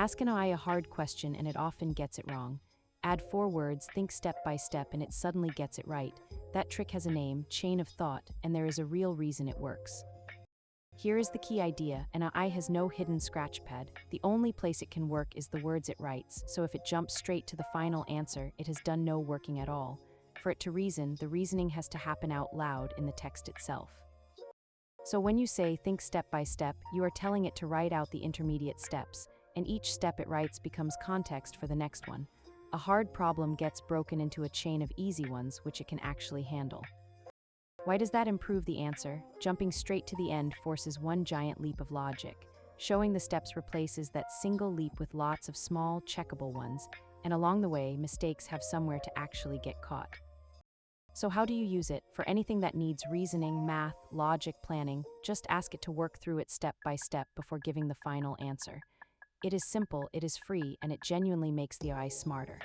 Ask an AI a hard question and it often gets it wrong. Add 4 words, think step by step, and it suddenly gets it right. That trick has a name, chain of thought, and there is a real reason it works. Here is the key idea: an AI has no hidden scratchpad. The only place it can work is the words it writes, so if it jumps straight to the final answer, it has done no working at all. For it to reason, the reasoning has to happen out loud in the text itself. So when you say think step by step, you are telling it to write out the intermediate steps, and each step it writes becomes context for the next one. A hard problem gets broken into a chain of easy ones which it can actually handle. Why does that improve the answer? Jumping straight to the end forces one giant leap of logic. Showing the steps replaces that single leap with lots of small, checkable ones, and along the way, mistakes have somewhere to actually get caught. So how do you use it? For anything that needs reasoning, math, logic, planning, just ask it to work through it step by step before giving the final answer. It is simple, it is free, and it genuinely makes the AI smarter.